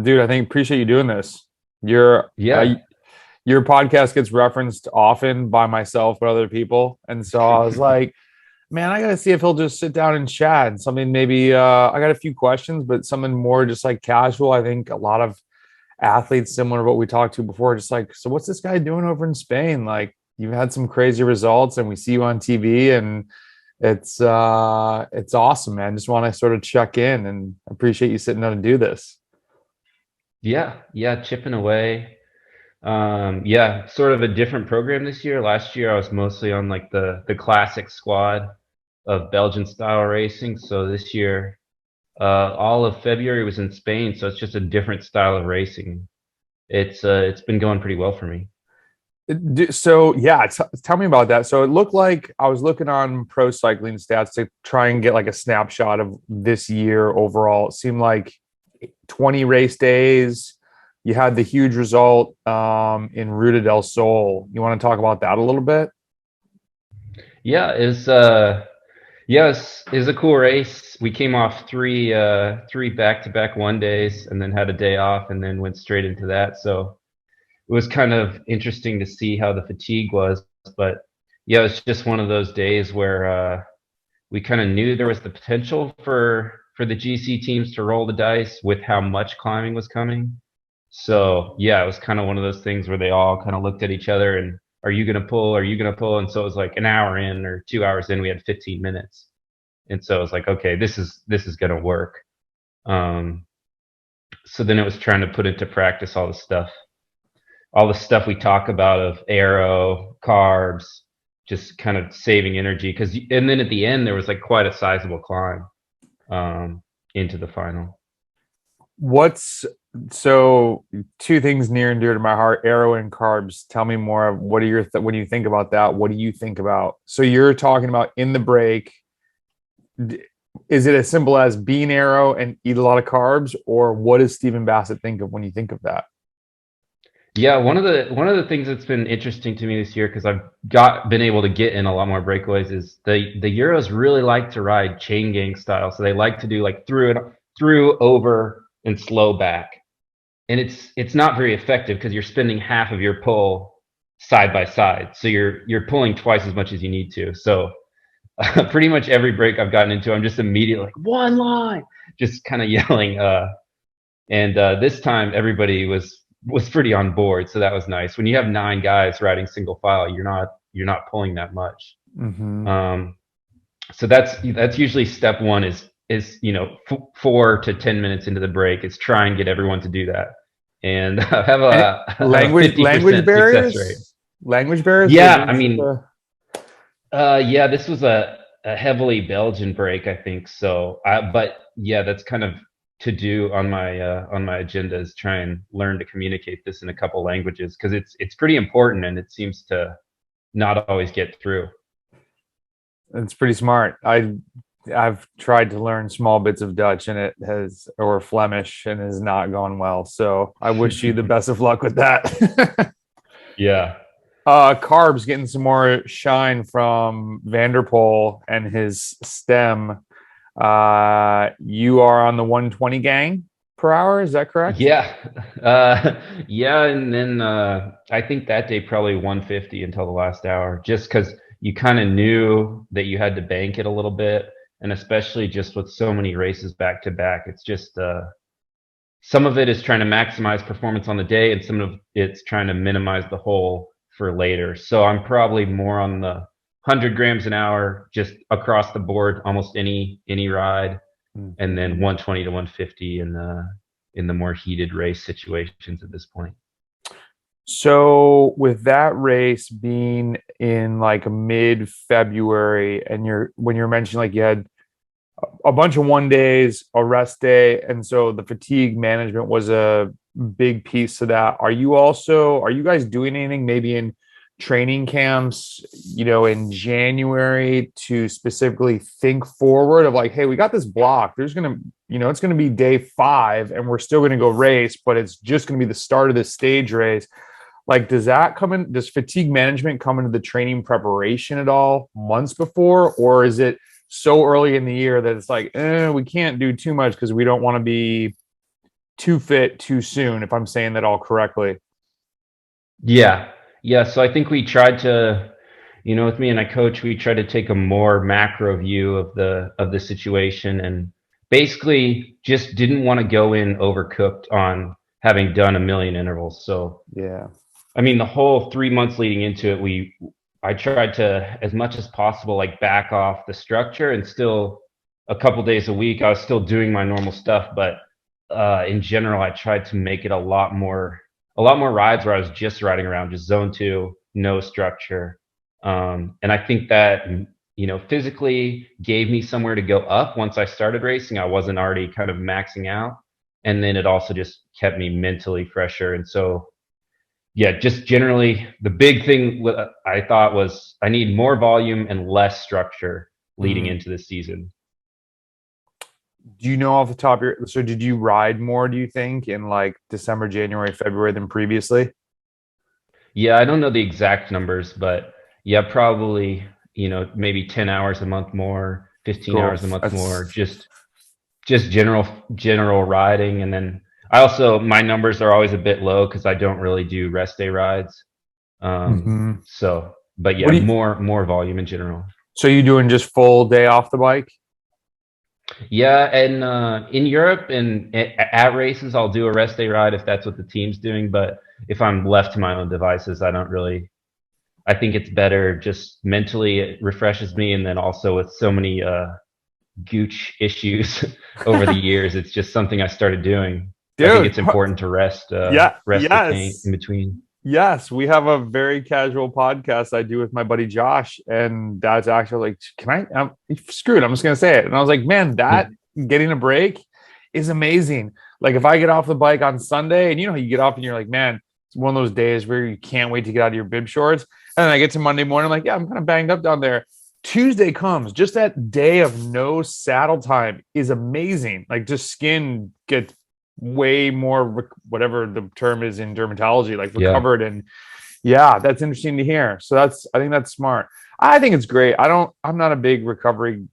Dude, I think appreciate you doing this. Your Yeah. your podcast gets referenced often by myself, but other people. And so I was like, man, I gotta see if he'll just sit down and chat and something maybe I got a few questions, but something more just like casual. I think a lot of athletes similar to what we talked to before, just like, so what's this guy doing over in Spain? Like you've had some crazy results and we see you on TV and it's awesome, man. Just want to sort of check in and appreciate you sitting down to do this. Yeah, chipping away. Yeah, sort of a different program this year. Last year I was mostly on like the classic squad of Belgian style racing. So this year, all of February was in Spain, so it's just a different style of racing. It's been going pretty well for me. So yeah, tell me about that. So it looked like I was looking on pro cycling stats to try and get like a snapshot of this year overall. It seemed like 20 race days. You had the huge result in Ruta del Sol. You want to talk about that a little bit? Yeah, it was a cool race. We came off three back-to-back one days and then had a day off and then went straight into that. So it was kind of interesting to see how the fatigue was. But yeah, it was just one of those days where we kind of knew there was the potential for the GC teams to roll the dice with how much climbing was coming. So yeah, it was kind of one of those things where they all kind of looked at each other and are you gonna pull? Are you gonna pull? And so it was like an hour in or 2 hours in, we had 15 minutes. And so I was like, okay, this is gonna work. Um, so then it was trying to put into practice all the stuff we talk about of aero, carbs, just kind of saving energy. And then at the end there was like quite a sizable climb into the final. What's so two things near and dear to my heart, Aero and carbs. Tell me more of what are your when you think about that, what do you think about? So you're talking about in the break, is it as simple as bean Aero and eat a lot of carbs, or what does Stephen Bassett think of when you think of that? Yeah, one of the things that's been interesting to me this year because I've got been able to get in a lot more breakaways is the Euros really like to ride chain gang style. So they like to do like through over and slow back. And it's not very effective because you're spending half of your pull side by side. So you're pulling twice as much as you need to. So pretty much every break I've gotten into, I'm just immediately like one line, just kind of yelling. And this time everybody was pretty on board, so that was nice. When you have nine guys riding single file, you're not pulling that much. Mm-hmm. Um, so that's usually step one is 4 to 10 minutes into the break is try and get everyone to do that and have And a language 50% success rate. language barriers for Yeah, I against mean, yeah, this was a heavily Belgian break, I think. So, but yeah, that's kind of to do on my agenda is try and learn to communicate this in a couple languages because it's pretty important and it seems to not always get through. it's pretty smart. I've tried to learn small bits of Dutch and it has or Flemish and has not gone well. So I wish you the best of luck with that. Yeah. Carbs getting some more shine from Vanderpool and his stem. You are on the 120 gang per hour. Is that correct? Yeah. Yeah, and then I think that day probably 150 until the last hour, just because you kind of knew that you had to bank it a little bit, and especially just with so many races back to back, it's just some of it is trying to maximize performance on the day, and some of it's trying to minimize the hole for later. So I'm probably more on the 100 grams an hour, just across the board, almost any ride, and then Mhm. 120 to 150 in the more heated race situations at this point. So with that race being in like mid-February, and you're when you're mentioning like you had a bunch of one days, a rest day, and so the fatigue management was a big piece to that. Are you guys doing anything maybe in training camps, in January to specifically think forward of like, hey, we got this block. There's gonna, it's gonna be day 5 and we're still gonna go race, but it's just gonna be the start of this stage race. Like, does fatigue management come into the training preparation at all months before, or is it so early in the year that it's like, we can't do too much because we don't want to be too fit too soon, if I'm saying that all correctly. Yeah. Yeah. So I think we tried to, with me and my coach, we tried to take a more macro view of the situation, and basically just didn't want to go in overcooked on having done a million intervals. So Yeah. I mean, the whole 3 months leading into it, I tried to, as much as possible, like back off the structure, and still a couple days a week, I was still doing my normal stuff. But in general, I tried to make it a lot more rides where I was just riding around, just zone two, no structure. And I think that, physically gave me somewhere to go up once I started racing. I wasn't already kind of maxing out. And then it also just kept me mentally fresher. And so, yeah, just generally the big thing I thought was I need more volume and less structure leading Mm. into the season. Do you know off the top of your, so did you ride more, do you think, in like December, January, February than previously? Yeah, I don't know the exact numbers, but yeah, probably, maybe 10 hours a month more, 15 Cool. hours a month more, That's just general riding. And then I also, my numbers are always a bit low because I don't really do rest day rides. mhm. So, but What yeah, do you, more volume in general. so you doing just full day off the bike? Yeah, and in Europe and at races, I'll do a rest day ride if that's what the team's doing. But if I'm left to my own devices, I don't really. I think it's better just mentally. It refreshes me, and then also with so many gooch issues over the years, it's just something I started doing. I think Dude, it's important to yeah, rest the paint in yes. between. Yes, we have a very casual podcast I do with my buddy Josh, and Dad's actually like, "Can I?" Screw it, I'm just gonna say it. And I was like, "Man, that getting a break is amazing. Like, if I get off the bike on Sunday, and you know, you get off and you're like, man, it's one of those days where you can't wait to get out of your bib shorts. And then I get to Monday morning, I'm like, yeah, I'm kind of banged up down there. Tuesday comes, just that day of no saddle time is amazing. Like, just skin gets way more whatever the term is in dermatology, like Yeah, recovered. And yeah, that's interesting to hear. So I think that's smart. I think it's great. I'm not a big recovery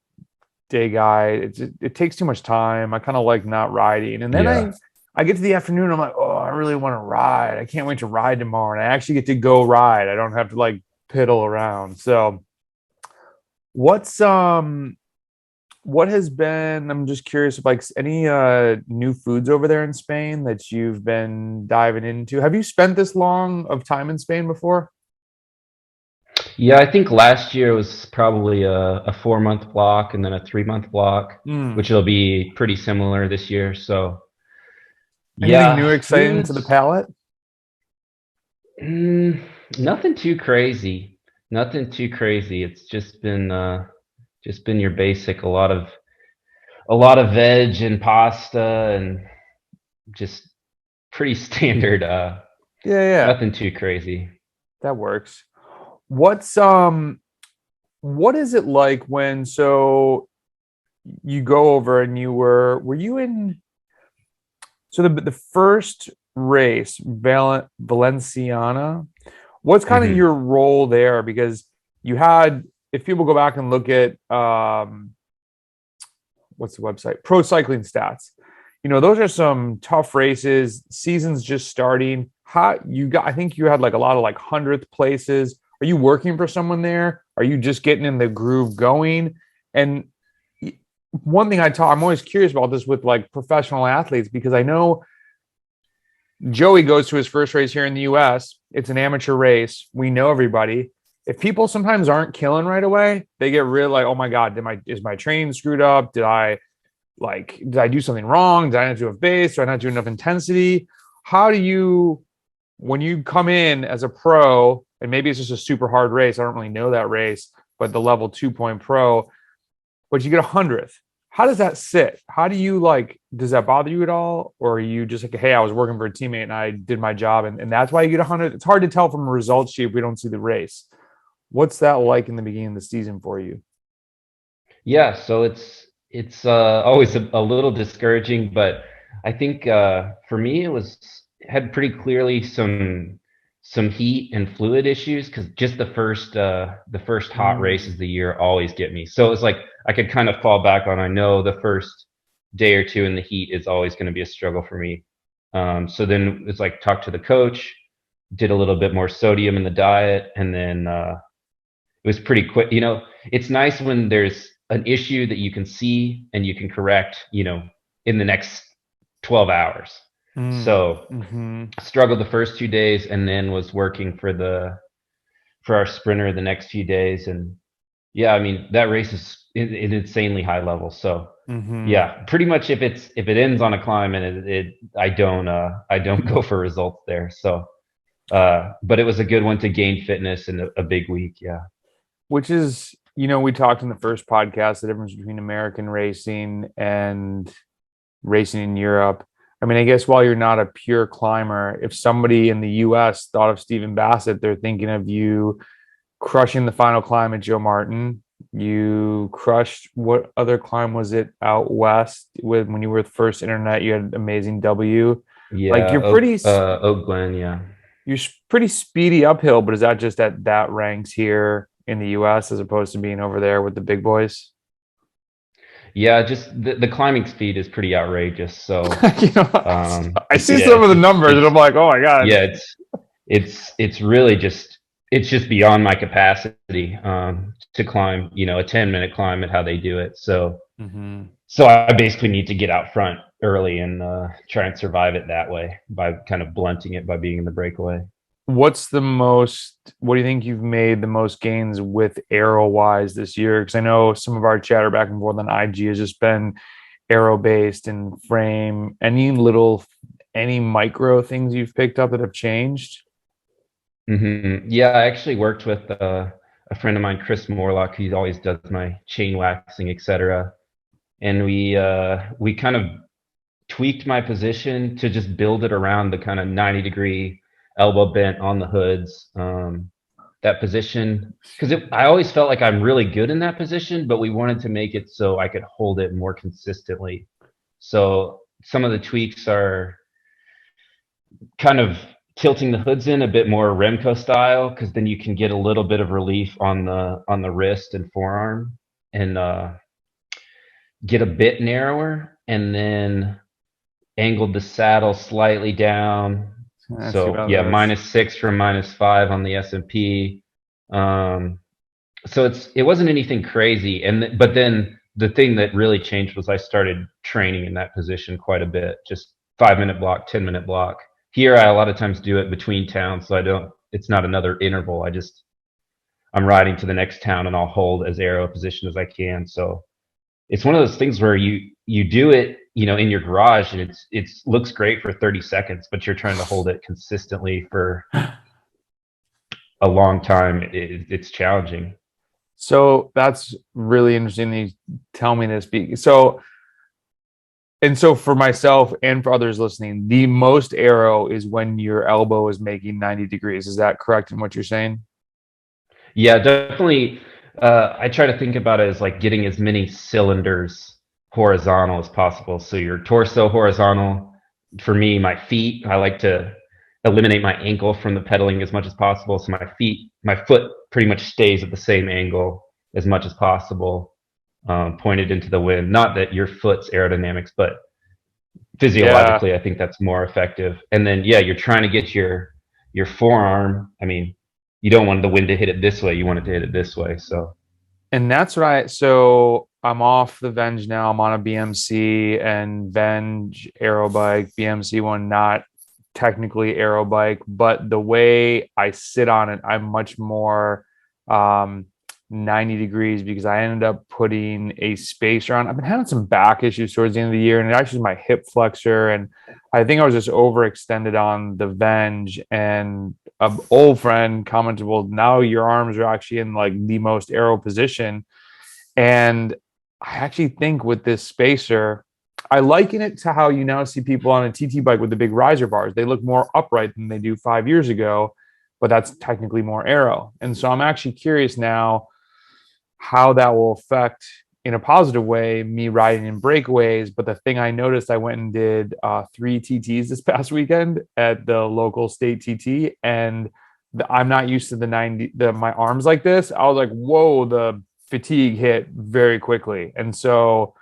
day guy. It takes too much time. I kind of like not riding. And then yeah. I get to the afternoon, I'm like, oh, I really want to ride. I can't wait to ride tomorrow. And I actually get to go ride. I don't have to like piddle around. So what's what has been, I'm just curious if like any new foods over there in Spain that you've been diving into. Have you spent this long of time in Spain before? Yeah, I think last year was probably a 4 month block and then a 3 month block, Mm. which will be pretty similar this year. So Anything new yeah, exciting to the foods, palate? mm, nothing too crazy. Nothing too crazy. It's just been your basic, a lot of veg and pasta and just pretty standard. Yeah, yeah, Nothing too crazy. that works. What's what is it like when so you go over and were you in so the first race Valenciana, what's kind of Hmm. your role there? Because you had, if people go back and look at what's the website, Pro Cycling Stats, you know, those are some tough races, seasons just starting. How you got, I think you had like a lot of like 100th places. Are you working for someone there? Are you just getting in the groove going? And one thing I'm always curious about this with like professional athletes, because I know Joey goes to his first race here in the US. It's an amateur race. We know everybody. If people sometimes aren't killing right away, they get real like, oh my God, is my training screwed up? Did I do something wrong? Did I not do enough base? Do I not do enough intensity? How do you, when you come in as a pro, and maybe it's just a super hard race, I don't really know that race, but the level 2 pro, but you get 100th. How does that sit? How do you like, does that bother you at all? Or are you just like, hey, I was working for a teammate and I did my job and that's why you get 100? It's hard to tell from a results sheet if we don't see the race. What's that like in the beginning of the season for you? Yeah, so it's always a little discouraging, but I think for me it was had pretty clearly some heat and fluid issues because just the first hot Mm, races of the year always get me. So it's like I could kind of fall back on I know the first day or two in the heat is always going to be a struggle for me. So then it's like talk to the coach, did a little bit more sodium in the diet, and then it was pretty quick. It's nice when there's an issue that you can see and you can correct, in the next 12 hours. So Mm-hmm. struggled the first 2 days and then was working for our sprinter the next few days. And yeah, I mean, that race is an insanely high level. So Mm-hmm. yeah, pretty much if it ends on a climb and I don't go for results there. So but it was a good one to gain fitness in a big week. Yeah. Which is, we talked in the first podcast, the difference between American racing and racing in Europe. I mean, I guess while you're not a pure climber, if somebody in the US thought of Stephen Bassett, they're thinking of you crushing the final climb at Joe Martin. You crushed, what other climb was it out west with when you were the first internet? You had amazing W. Like Yeah. Oak Glen. Yeah. you're pretty speedy uphill, but is that just at that ranks here in the US as opposed to being over there with the big boys? Yeah. Just the climbing speed is pretty outrageous. So, you know, I see yeah, some of the numbers and I'm like, oh my God. yeah, it's really it's just beyond my capacity, to climb, a 10-minute climb at how they do it. So, Mm-hmm. so I basically need to get out front early and try and survive it that way by kind of blunting it by being in the breakaway. What do you think you've made the most gains with Aero wise this year? Because I know some of our chatter back and forth on IG has just been Aero based and frame. Any micro things you've picked up that have changed? Yeah, I actually worked with a friend of mine, Chris Morlock. He always does my chain waxing, etc. And we kind of tweaked my position to just build it around the kind of 90-degree elbow bent on the hoods. That position, because I always felt like I'm really good in that position, but we wanted to make it so I could hold it more consistently. So some of the tweaks are kind of tilting the hoods in a bit more Remco style, because then you can get a little bit of relief on the wrist and forearm, and get a bit narrower, and then angled the saddle slightly down. So yeah, -6 from -5 on the S&P. So it wasn't anything crazy, but then the thing that really changed was I started training in that position quite a bit, just 5-minute block, 10-minute block. Here I a lot of times do it between towns, so it's not another interval. I'm riding to the next town and I'll hold as aero position as I can. So it's one of those things where you do it, in your garage, and it looks great for 30 seconds, but you're trying to hold it consistently for a long time. It's challenging. So that's really interesting that you tell me this. So for myself and for others listening, the most Aero is when your elbow is making 90 degrees. Is that correct in what you're saying? Yeah, definitely. I try to think about it as like getting as many cylinders horizontal as possible. So your torso horizontal. For me, my feet, I like to eliminate my ankle from the pedaling as much as possible. So my foot pretty much stays at the same angle as much as possible, pointed into the wind. Not that your foot's aerodynamics, but physiologically, I think that's more effective. And then, yeah, you're trying to get your forearm. I mean, you don't want the wind to hit it this way. You want it to hit it this way. So, And that's right. So I'm off the Venge now. I'm on a BMC and Venge aero bike, BMC one, not technically aero bike, but the way I sit on it, I'm much more 90 degrees because I ended up putting a spacer on. I've been having some back issues towards the end of the year, and it actually my hip flexor. And I think I was just overextended on the Venge. And an old friend commented, well, now your arms are actually in like the most aero position. And I actually think with this spacer, I liken it to how you now see people on a TT bike with the big riser bars. They look more upright than they do 5 years ago, but that's technically more aero. And so I'm actually curious now how that will affect in a positive way me riding in breakaways. But the thing I noticed, I went and did 3 TTs this past weekend at the local state TT, and I'm not used to my arms like this. I was like, whoa, the fatigue hit very quickly. And so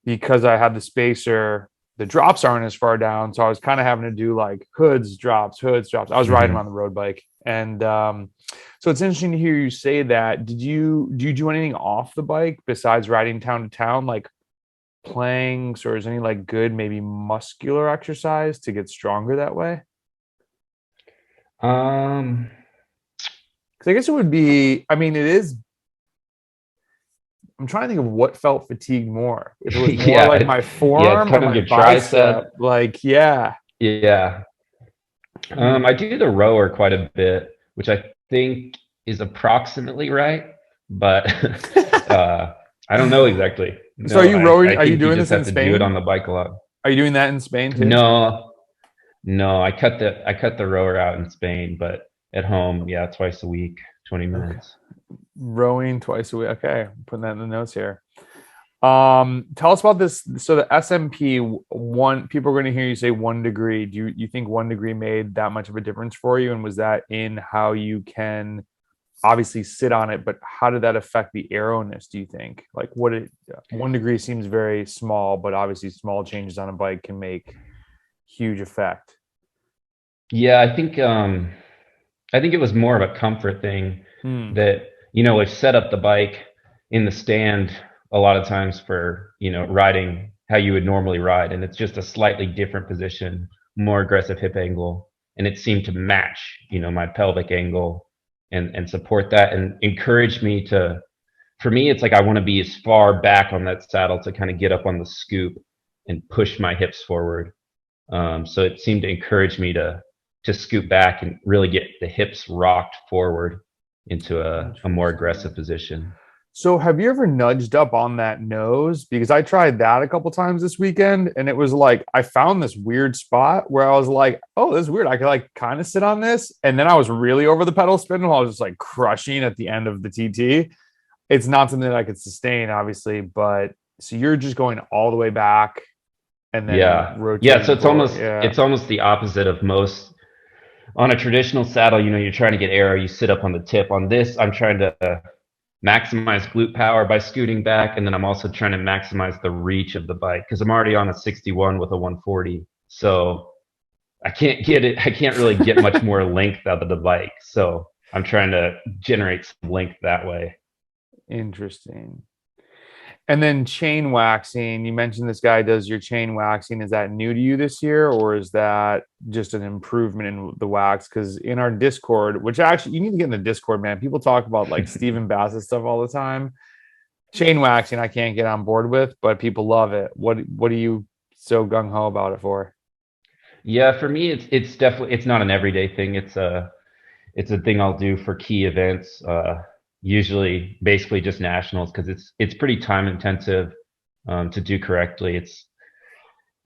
because I had the spacer, the drops aren't as far down. So I was kind of having to do like hoods, drops. I was riding on the road bike. And so it's interesting to hear you say that. Do you do anything off the bike besides riding town to town, like planks, or is any like good maybe muscular exercise to get stronger that way? Um, Because I guess it would be, I mean, it is, I'm trying to think of what felt fatigued more. If it was more yeah, like my yeah, it's forearm or kind of my your tricep. bicep, like, yeah. Yeah. I do the rower quite a bit, which I think is approximately right, but I don't know exactly. So are No, you rowing? I Are you think you doing just this in have to do it on Spain? the bike a lot. Are you doing that in Spain too? No, no, I cut the rower out in Spain, but at home, yeah, twice a week, 20 Okay. minutes. Rowing twice a week. Okay. I'm putting that in the notes here. Tell us about this. So the SMP one, people are going to hear you say 1 degree. Do you think 1 degree made that much of a difference for you? And was that in how you can obviously sit on it, but how did that affect the aeroness, do you think? Like 1 degree seems very small, but obviously small changes on a bike can make huge effect. Yeah, I think it was more of a comfort thing Hmm. that, we've set up the bike in the stand a lot of times for, riding how you would normally ride. And it's just a slightly different position, more aggressive hip angle. And it seemed to match, my pelvic angle and support that and encourage me to, for me, it's like I want to be as far back on that saddle to kind of get up on the scoop and push my hips forward. So it seemed to encourage me to scoot back and really get the hips rocked forward into a more aggressive Interesting. position. So have you ever nudged up on that nose? Because I tried that a couple times this weekend, and it was like I found this weird spot where I was like, "Oh, this is weird. I could like kind of sit on this." And then I was really over the pedal spin while I was just like crushing at the end of the TT. It's not something that I could sustain, obviously, but so you're just going all the way back and then Yeah. Yeah. So rotating forward. Yeah. it's almost the opposite of most on a traditional saddle, you're trying to get aero, you sit up on the tip. On this, I'm trying to maximize glute power by scooting back. And then I'm also trying to maximize the reach of the bike because I'm already on a 61 with a 140. So I can't really get much more length out of the bike. So I'm trying to generate some length that way. Interesting. And then chain waxing, you mentioned this guy does your chain waxing. Is that new to you this year, or is that just an improvement in the wax? Because in our Discord, which actually you need to get in the Discord, man, people talk about like Stephen Bassett stuff all the time. Chain waxing, I can't get on board with, but people love it. What are you so gung ho about it for? Yeah, for me, it's definitely it's not an everyday thing. It's a thing I'll do for key events, usually basically just nationals because it's pretty time intensive to do correctly. It's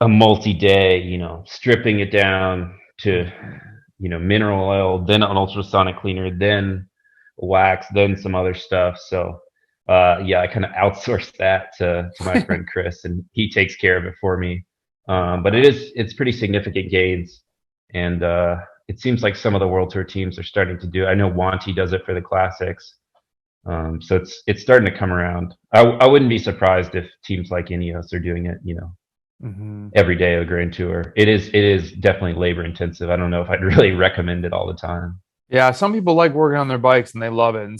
a multi-day, stripping it down to, mineral oil, then an ultrasonic cleaner, then wax, then some other stuff. So, yeah, I kind of outsourced that to my friend Chris, and he takes care of it for me. But it's pretty significant gains, and it seems like some of the World Tour teams are starting to do it. I know Wanty does it for the classics. So it's starting to come around. I wouldn't be surprised if teams like Ineos are doing it, Mm-hmm. every day of the Grand Tour. It is definitely labor intensive. I don't know if I'd really recommend it all the time. Yeah, some people like working on their bikes and they love it. And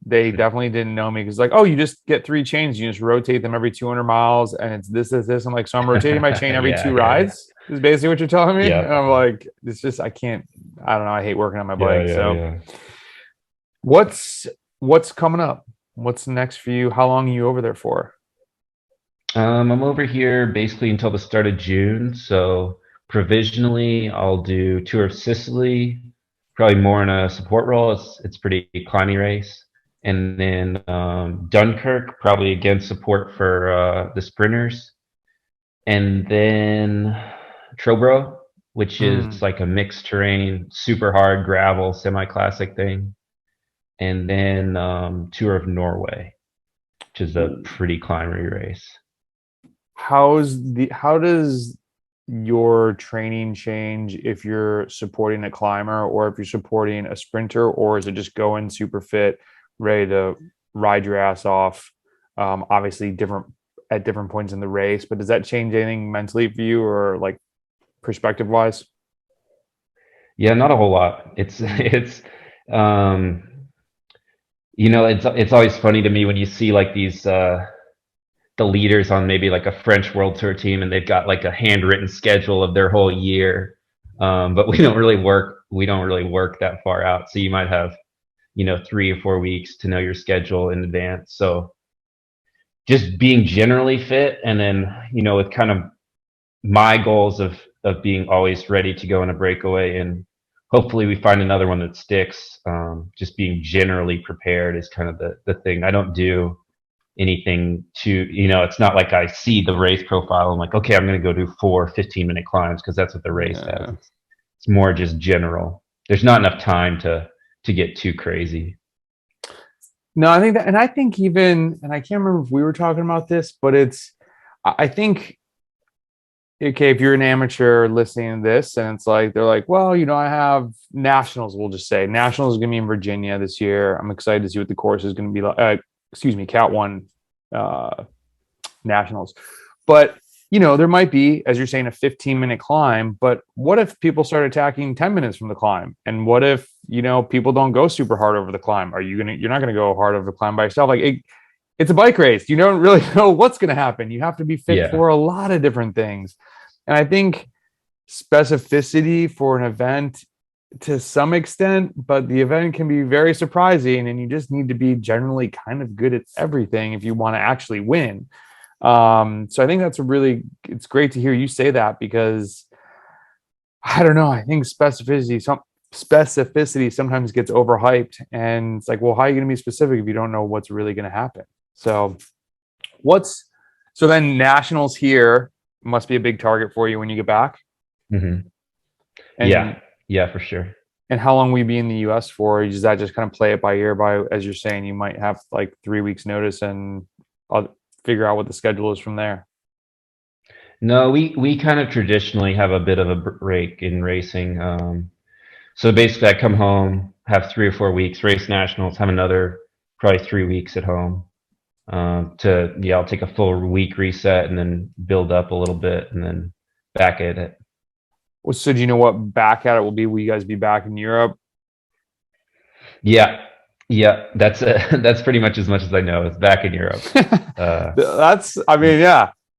they definitely didn't know me because, like, oh, you just get three chains, you just rotate them every 200 miles, and it's this. I'm like, so I'm rotating my chain every Yeah, two yeah, rides, is basically what you're telling me. yeah, And I'm like, it's just, I can't, I don't know. I hate working on my yeah, bike. yeah, So, yeah. what's, what's coming up? What's next for you? How long are you over there for? I'm over here basically until the start of June. So provisionally, I'll do tour of Sicily, probably more in a support role. It's pretty climby race, and then Dunkirk, probably again support for the sprinters, and then Tro Bro, which is Mm, like a mixed terrain, super hard gravel, semi-classic thing, and then tour of Norway, which is a pretty climby race. how does your training change if you're supporting a climber or if you're supporting a sprinter, or is it just going super fit, ready to ride your ass off? Obviously different at different points in the race, but does that change anything mentally for you or like perspective wise? Yeah, not a whole lot. It's it's um it's always funny to me when you see like these the leaders on maybe like a French World Tour team, and they've got like a handwritten schedule of their whole year. But we don't really work that far out. So you might have, 3 or 4 weeks to know your schedule in advance. So just being generally fit, and then, with kind of my goals of being always ready to go on a breakaway, and hopefully we find another one that sticks. Just being generally prepared is kind of the thing. I don't do anything it's not like I see the race profile. I'm like, okay, I'm going to go do 4 15-minute climbs because that's what the race has. Yeah. It's more just general. There's not enough time to get too crazy. No, I think that, and I think even, and I can't remember if we were talking about this, but I think, okay, if you're an amateur listening to this and it's like, they're like, well, I have nationals, we'll just say nationals is going to be in Virginia this year. I'm excited to see what the course is going to be like. Cat 1 nationals. But, there might be, as you're saying, a 15-minute climb. But what if people start attacking 10 minutes from the climb? And what if, people don't go super hard over the climb? You're not going to go hard over the climb by yourself. Like it's a bike race. You don't really know what's going to happen. You have to be fit for a lot of different things. And I think specificity for an event to some extent, but the event can be very surprising, and you just need to be generally kind of good at everything if you want to actually win. So I think it's great to hear you say that, because I don't know, I think specificity sometimes gets overhyped, and it's like, well, how are you going to be specific if you don't know what's really going to happen? So then nationals here must be a big target for you when you get back. Mm-hmm. Yeah, for sure. And how long will you be in the US for? Does that just kind of play it by ear as you're saying, you might have like 3 weeks notice and I'll figure out what the schedule is from there? No, we kind of traditionally have a bit of a break in racing. So basically I come home, have 3 or 4 weeks, race nationals, have another probably 3 weeks at home. I'll take a full week reset and then build up a little bit and then back at it. Well, so do you know what back at it will be? Will you guys be back in Europe? Yeah. That's that's pretty much as I know. It's back in Europe.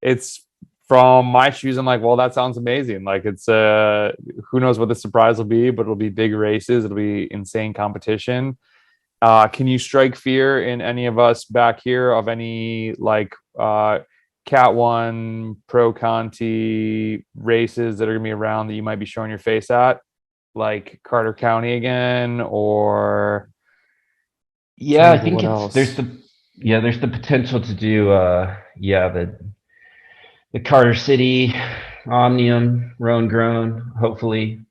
It's from my shoes. I'm like, well, that sounds amazing. Like it's who knows what the surprise will be, but it'll be big races. It'll be insane competition. Can you strike fear in any of us back here of any like Cat 1 Pro Conti races that are going to be around that you might be showing your face at, like Carter County again, or I think there's the potential to do the Carter City, Omnium, Roan Grown, hopefully,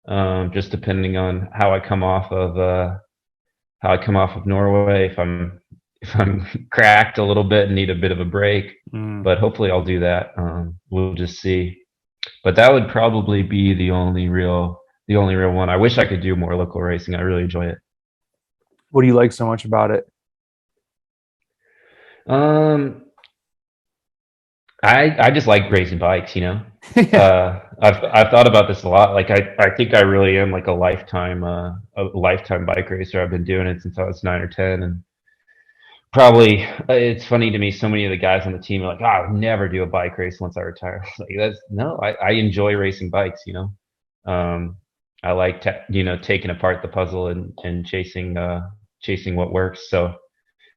just depending on how I come off of Norway, if I'm cracked a little bit and need a bit of a break. But hopefully I'll do that. We'll just see. But that would probably be the only real one. I wish I could do more local racing. I really enjoy it. What do you like so much about it? I just like racing bikes, Yeah. I've thought about this a lot. Like I think I really am like a lifetime bike racer. I've been doing it since I was 9 or 10, and probably it's funny to me. So many of the guys on the team are like, I'll never do a bike race once I retire. Like I enjoy racing bikes. I like taking apart the puzzle and chasing what works. So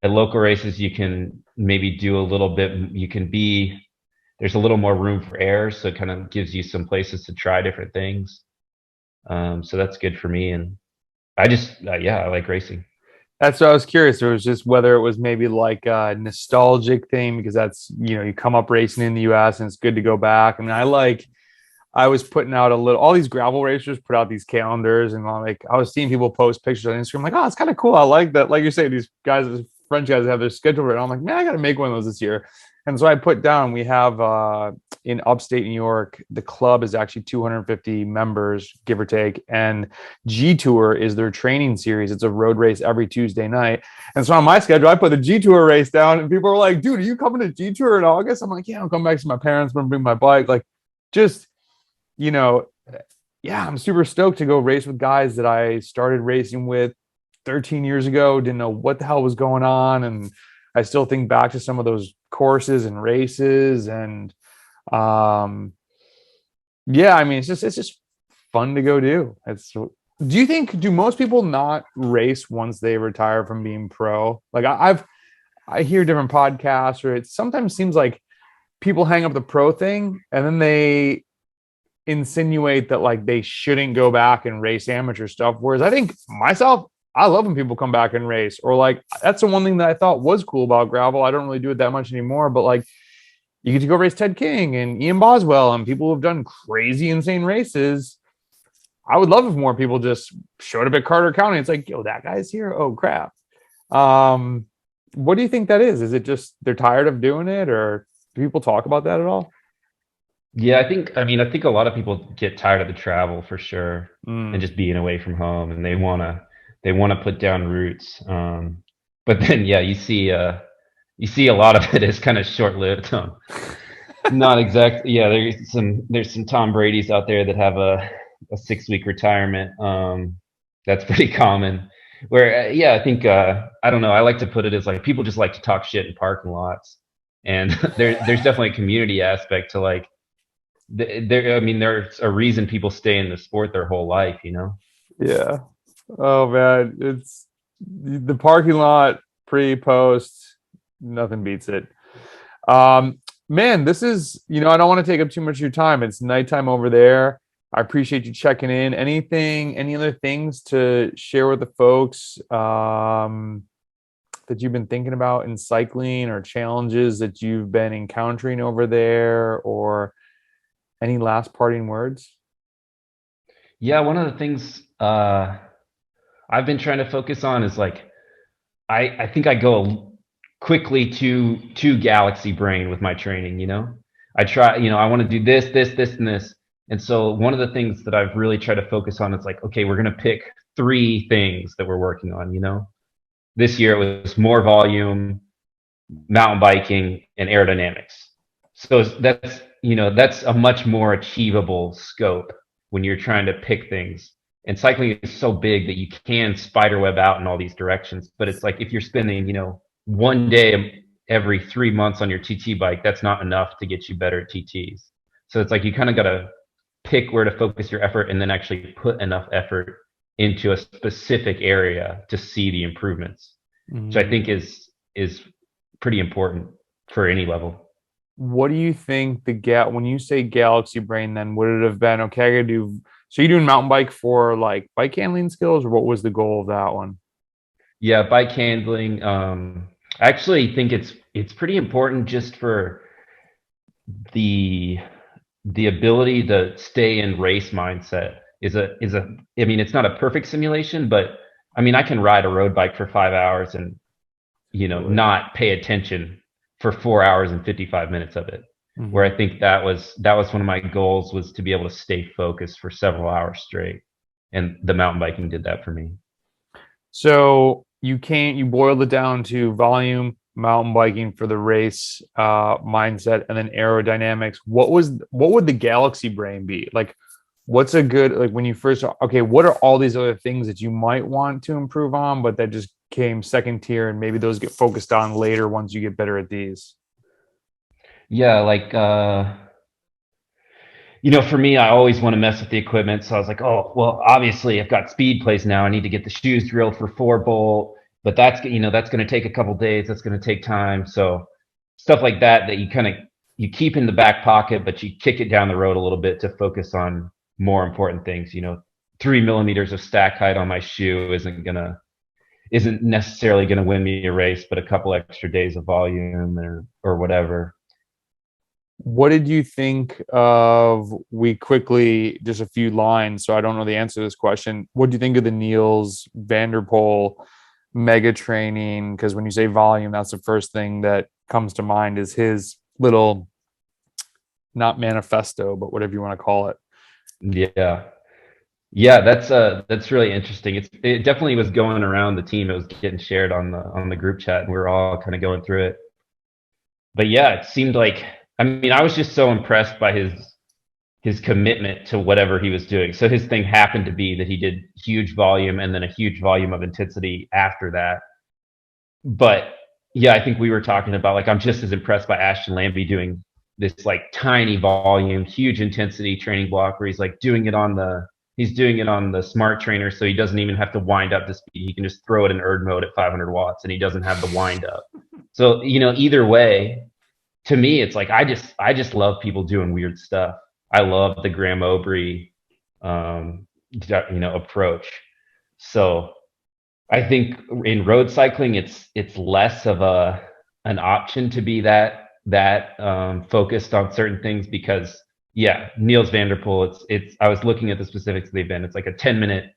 at local races, you can maybe do a little bit. There's a little more room for error, so it kind of gives you some places to try different things. So that's good for me, and I just I like racing. That's what I was curious. It was just whether it was maybe like a nostalgic thing, because that's, you come up racing in the US and it's good to go back. I mean, I was putting out all these gravel racers put out these calendars, and I was seeing people post pictures on Instagram, like, oh, it's kind of cool. I like that. Like you say, these guys, French guys have their schedule right now. I'm like, man, I got to make one of those this year. And so I put down, we have in upstate New York, the club is actually 250 members, give or take. And G Tour is their training series. It's a road race every Tuesday night. And so on my schedule, I put the G Tour race down, and people are like, dude, are you coming to G Tour in August? I'm like, yeah, I'll come back to my parents. I'm going to bring my bike. Like, just, you know, yeah, I'm super stoked to go race with guys that I started racing with 13 years ago, didn't know what the hell was going on. And I still think back to some of those courses and races. And yeah, I mean, it's just fun to go do. Do you think, do most people not race once they retire from being pro? Like I hear different podcasts, or it sometimes seems like people hang up the pro thing and then they insinuate that like they shouldn't go back and race amateur stuff. Whereas I think myself, I love when people come back and race, or like that's the one thing that I thought was cool about gravel. I don't really do it that much anymore, but like you get to go race Ted King and Ian Boswell and people who have done crazy, insane races. I would love if more people just showed up at Carter County. It's like, yo, that guy's here. Oh crap. What do you think that is? Is it just they're tired of doing it, or do people talk about that at all? Yeah, I think a lot of people get tired of the travel for sure, and just being away from home, and they wanna put down roots. But then yeah, you see a lot of it is kind of short-lived. Not exact. Yeah, there's some Tom Brady's out there that have a 6-week retirement. That's pretty common. Where yeah, I think I don't know. I like to put it as like people just like to talk shit in parking lots, and there's definitely a community aspect to like there. I mean, there's a reason people stay in the sport their whole life. Yeah. Oh man, it's the parking lot pre-post, nothing beats it. Man, this is, I don't want to take up too much of your time. It's nighttime over there. I appreciate you checking in. Any other things to share with the folks that you've been thinking about in cycling, or challenges that you've been encountering over there, or any last parting words? Yeah, one of the things I've been trying to focus on is like I think I go quickly to galaxy brain with my training. I try, I want to do this, and this. And so one of the things that I've really tried to focus on is like, okay, we're going to pick 3 things that we're working on. This year it was more volume, mountain biking, and aerodynamics. So that's a much more achievable scope when you're trying to pick things. And cycling is so big that you can spiderweb out in all these directions. But it's like if you're spending, one day every 3 months on your TT bike, that's not enough to get you better at TTs. So it's like you kind of got to pick where to focus your effort and then actually put enough effort into a specific area to see the improvements, which I think is pretty important for any level. What do you think when you say galaxy brain, then would it have been, okay, I gotta do, so you're doing mountain bike for like bike handling skills, or what was the goal of that one? Yeah, bike handling. I actually think it's pretty important just for the the ability to stay in race mindset is a I mean, it's not a perfect simulation, but I mean I can ride a road bike for 5 hours and not pay attention for 4 hours and 55 minutes of it. Where I think that was one of my goals, was to be able to stay focused for several hours straight. And the mountain biking did that for me. So you boiled it down to volume, mountain biking for the race mindset, and then aerodynamics. What would the galaxy brain be? Like, what's a good, like when you first, okay, what are all these other things that you might want to improve on, but that just came second tier, and maybe those get focused on later once you get better at these? Yeah, like for me, I always want to mess with the equipment. So I was like, oh, well, obviously I've got speed plates now. I need to get the shoes drilled for 4 bolt, but that's going to take a couple days. That's going to take time. So stuff like that you keep in the back pocket, but you kick it down the road a little bit to focus on more important things. 3 millimeters of stack height on my shoe isn't necessarily going to win me a race, but a couple extra days of volume or whatever. What did you think of, we quickly, just a few lines, so I don't know the answer to this question. What do you think of the Niels Vanderpool mega training? Because when you say volume, that's the first thing that comes to mind is his little, not manifesto, but whatever you want to call it. Yeah. Yeah, that's really interesting. It definitely was going around the team. It was getting shared on the group chat, and we were all kind of going through it. But yeah, it seemed like, I mean, I was just so impressed by his commitment to whatever he was doing. So his thing happened to be that he did huge volume and then a huge volume of intensity after that. But yeah, I think we were talking about, like, I'm just as impressed by Ashton Lambie doing this like tiny volume, huge intensity training block where he's doing it on the smart trainer, so he doesn't even have to wind up to speed. He can just throw it in erg mode at 500 watts and he doesn't have the wind up. So, either way, to me, it's like I just love people doing weird stuff. I love the Graham Obry approach. So I think in road cycling, it's less of an option to be that focused on certain things because yeah, Niels van der Poel. It's I was looking at the specifics of the event. It's like a 10-minute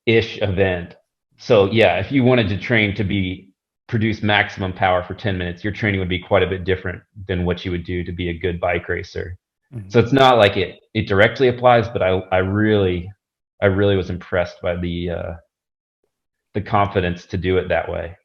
ish event. So yeah, if you wanted to train to produce maximum power for 10 minutes, your training would be quite a bit different than what you would do to be a good bike racer. Mm-hmm. So it's not like it directly applies, but I really was impressed by the confidence to do it that way.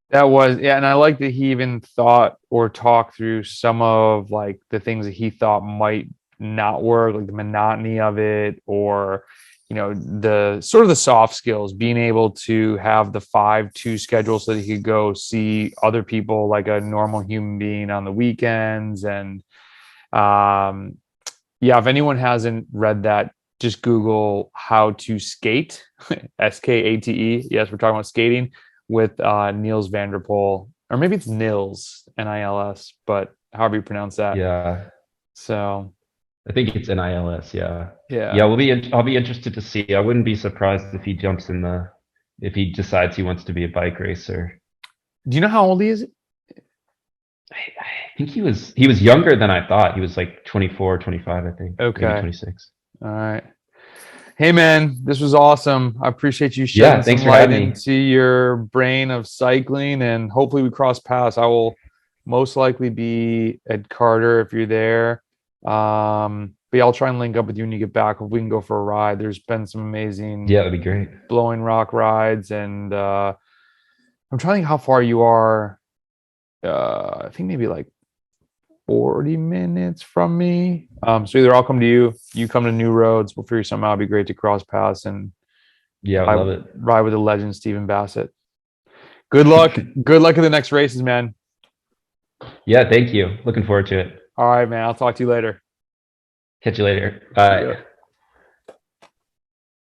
That was, yeah, and I like that he even thought or talked through some of like the things that he thought might not work, like the monotony of it, or the sort of the soft skills, being able to have the 5-2 schedule so that he could go see other people like a normal human being on the weekends. And yeah, if anyone hasn't read that, just Google how to skate, skate. Yes, we're talking about skating with Niels van der Poel, or maybe it's Nils, Nils, but however you pronounce that. Yeah. So I think it's NILS. Yeah. yeah, Yeah. I'll be interested to see. I wouldn't be surprised if he if he decides he wants to be a bike racer. Do you know how old he is? I think he was younger than I thought. He was like 24, 25, I think. Okay. Maybe 26. All right. Hey man, this was awesome. I appreciate you Yeah, shedding thanks some for light having me. into your brain of cycling, and hopefully we cross paths. I will most likely be at Carter if you're there. But yeah, I'll try and link up with you when you get back. If we can go for a ride. There's been some amazing Yeah, that'd be great. blowing rock rides, and I'm trying to think how far you are. I think maybe like 40 minutes from me. So either I'll come to you, you come to New Roads, we'll figure something out. It'd be great to cross paths and Yeah, I love it. ride with the legend Stephen Bassett. Good luck. Good luck at the next races, man. Yeah, thank you. Looking forward to it. All right, man. I'll talk to you later. Catch you later. Bye.